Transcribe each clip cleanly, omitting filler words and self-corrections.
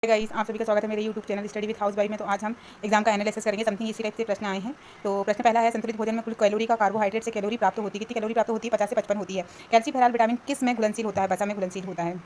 Guys, आप सभी का स्वागत है मेरे YouTube channel study with house wife में। तो आज हम एग्जाम का एनालिसिस करेंगे। समथिंग इसी टाइप से प्रश्न आए हैं। तो प्रश्न पहला है, संतुलित भोजन में कुल कैलोरी का कार्बोहाइड्रेट से कैलोरी प्राप्त होती है। कितनी कैलोरी प्राप्त होती है? 50 से 55 होती है। कैल्शियम विटामिन किस में घुलनशील होता है? वसा में घुलनशील होता है।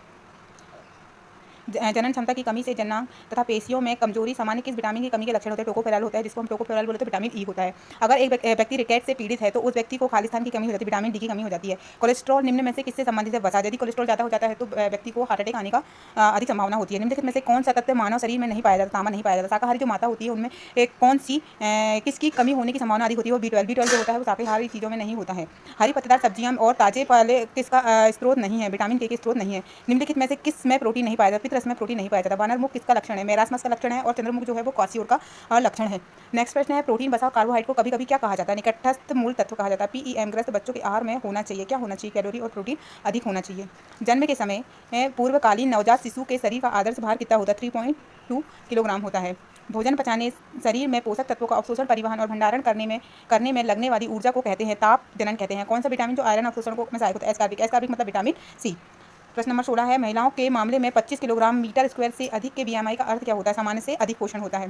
जनन क्षमता की कमी से जनांग तथा पेशियों में कमजोरी सामान्य किस विटामिन की कमी के लक्षण होते हैं? टोकोफेरॉल होता है, जिसको हम टोकोफेरॉल बोलते हैं। विटामिन ई होता है। अगर एक व्यक्ति रिकेट से पीड़ित है तो उस व्यक्ति को खालिस्तान की कमी हो जाती है, विटामिन डी की कमी हो जाती है। कोलेस्ट्रॉल निम्न में से किससे संबंधित है? वसा। यदि कोलेस्ट्रॉल ज़्यादा हो जाता है तो व्यक्ति को हार्ट अटैक आने का अधिक संभावना होती है। निम्नलिखित में से कौन सा तत्व मानव शरीर में नहीं पाया जाता? तांबा नहीं पाया जाता। शाकाहारी जो माता होती है उनमें एक कौन सी किसकी कमी होने की संभावना अधिक होती है? वो B12। B12 जो होता है वो शाकाहारी चीज़ों में नहीं होता है। हरी पत्तेदार सब्जियां और ताजे फल किसका स्रोत नहीं है? विटामिन के स्रोत नहीं है। निम्नलिखित में से किस में प्रोटीन नहीं पाया जाता? पित्त रस में प्रोटीन नहीं पाया जाता। वानरमुख किसका लक्षण है? मेरास्मस का लक्षण है। और चंद्रमुख जो है वो क्वासियोर का लक्षण है। नेक्स्ट प्रश्न है, प्रोटीन वसा और कार्बोहाइड्रेट को कभी कभी क्या कहा जाता है? निकटस्थ मूल तत्व कहा जाता है। PEM ग्रस्त बच्चों के आहार में होना चाहिए। क्या होना चाहिए? कैलोरी और प्रोटीन अधिक होना चाहिए। जन्म के समय पूर्वकालीन नवजात शिशु के शरीर का आदर्श भार कितना होता है? 3.2 किलोग्राम होता है। भोजन पचाने, शरीर में पोषक तत्वों का अवशोषण, परिवहन और भंडारण करने में लगने वाली ऊर्जा को कहते हैं ताप जनन कहते हैं। कौन सा विटामिन जो आयरन अवशोषण को में सहायक होता है? एस्कॉर्बिक। एस्कॉर्बिक मतलब विटामिन सी। प्रश्न नंबर 16 है, महिलाओं के मामले में 25 किलोग्राम मीटर स्क्वायर से अधिक के BMI का अर्थ क्या होता है? सामान्य से अधिक पोषण होता है।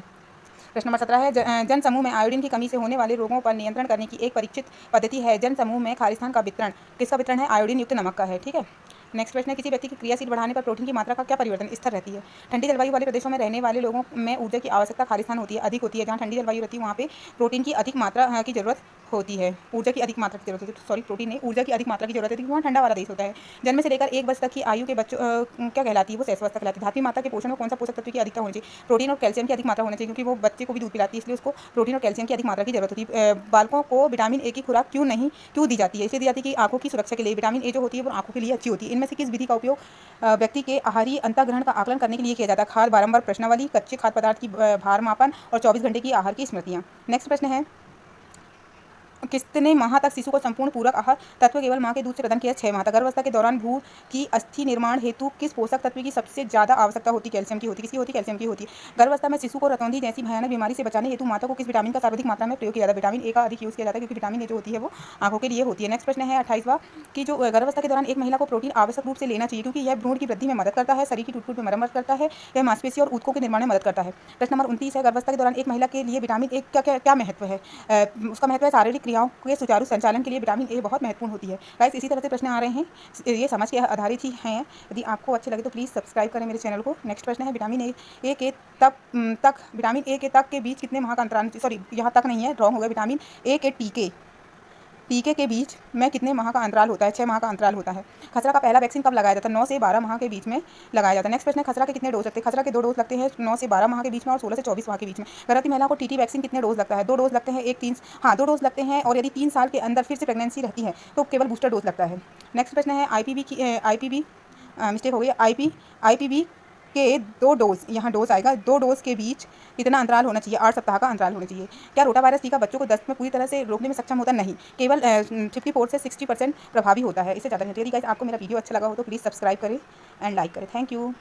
प्रश्न नंबर 17 है, जन समूह में आयोडीन की कमी से होने वाले रोगों पर नियंत्रण करने की एक परीक्षित पद्धति है। जन समूह में खालिस्तान का वितरण किसका वितरण है? आयोडीन युक्त नमक का है। ठीक है। नेक्स्ट प्रश्न है, किसी व्यक्ति की क्रियाशील बढ़ाने पर प्रोटीन की मात्रा का क्या परिवर्तन स्थिर रहती है? ठंडी जलवायु वाले प्रदेशों में रहने वाले लोगों में ऊर्जा की आवश्यकता खालिस्तान होती है, अधिक होती है। जहाँ ठंडी जलवायु रहती है वहाँ पे प्रोटीन की अधिक मात्रा की जरूरत होती है। ऊर्जा की अधिक मात्रा की जरूरत होती है। सॉरी, प्रोटीन नहीं, ऊर्जा की अधिक मात्रा की जरूरत होती है, वहाँ ठंडा वाला देश होता है। जन्म से लेकर 1 वर्ष तक की आयु के बच्चों क्या कहलाती है? वो शैशवावस्था कहलाती है। धात्वी माता के पोषण में कौन सा पोषक तत्व की अधिकता होनी चाहिए? प्रोटीन और कैल्शियम की अधिक मात्रा होनी चाहिए, क्योंकि वो बच्चे को भी दूध पिलाती है, इसलिए उसको प्रोटीन और कैल्शियम की अधिक मात्रा की जरूरत होती है। बालकों को विटामिन ए की खुराक क्यों दी जाती है? इसलिए दी जाती है कि आंखों की सुरक्षा के लिए। विटामिन ए जो होती है वो आंखों के लिए अच्छी होती है। इनमें से किस विधि का उपयोग व्यक्ति के आहारी अंतःग्रहण का आकलन करने के लिए किया जाता है? खाद बारंबार प्रश्नावली, कच्चे खाद्य पदार्थ की भार मापन और 24 घंटे की आहार की स्मृतियाँ। नेक्स्ट प्रश्न है, कितने माह तक शिशु को संपूर्ण पूरक आहार तत्व केवल मां के दूध से प्रदान किया? 6 माह तक। गर्भावस्था के दौरान भ्रूण की अस्थि निर्माण हेतु किस पोषक तत्व की सबसे ज्यादा आवश्यकता होती? कैल्शियम की होती। किसकी होती? कैल्शियम की होती। गर्भावस्था में शिशु को रतौंधी जैसी भयानक बीमारी से बचाने हेतु माता को किस विटामिन का सर्वाधिक मात्रा में प्रयोग किया जाता है? विटामिन ए का अधिक यूज किया जाता है, क्योंकि विटामिन ए जो होती है वो आंखों के लिए होती है। नेक्स्ट प्रश्न है 28वां, कि जो गर्भावस्था के दौरान एक महिला को प्रोटीन आवश्यक रूप से लेना चाहिए, क्योंकि यह भ्रूण की वृद्धि में मदद करता है, शरीर की टूट में मरम्मत करता है, यह मांसपेशी और ऊतकों के निर्माण में मदद करता है। प्रश्न नंबर 29 है, गर्भावस्था के दौरान एक महिला के लिए विटामिन ए क्या महत्व है? उसका महत्व है शारीरिक क्रियाओं के सुचारू संचालन के लिए विटामिन ए बहुत महत्वपूर्ण होती है। गाइस, इसी तरह से प्रश्न आ रहे हैं, ये समझ के आधारित ही हैं। यदि आपको अच्छे लगे तो प्लीज़ सब्सक्राइब करें मेरे चैनल को। नेक्स्ट प्रश्न है, विटामिन ए के विटामिन ए के तक के बीच कितने माह का अंतराल? सॉरी, यहाँ तक नहीं है, रॉन्ग हो गया। विटामिन ए के टीके के बीच में कितने माह का अंतराल होता है? 6 माह का अंतराल होता है। खसरा का पहला वैक्सीन कब लगाया जाता है? 9 से 12 माह के बीच में लगाया जाता है। नेक्स्ट प्रश्न है, खसरा के कितने डोज लगते हैं? खसरा के 2 डोज लगते हैं 9 से 12 माह के बीच में और 16 से 24 माह के बीच में। गर्भवती महिला को TT वैक्सीन कितने डोज लगता है? 2 डोज लगते हैं। 2 डोज लगते हैं, और यदि 3 साल के अंदर फिर से प्रेगनेंसी रहती है तो केवल बूस्टर डोज लगता है। नेक्स्ट प्रश्न है, IPV मिस्टेक हो गई, IPV के 2 डोज, यहाँ डोज आएगा, 2 डोज के बीच कितना अंतराल होना चाहिए? 8 सप्ताह का अंतराल होना चाहिए। क्या रोटा वायरस टीका बच्चों को दस्त में पूरी तरह से रोकने में सक्षम होता? नहीं, केवल 54 से 60% प्रभावी होता है, इससे ज़्यादा नहीं। यदि गाइस आपको मेरा वीडियो अच्छा लगा हो तो प्लीज़ सब्सक्राइब करें एंड लाइक करें। Thank you.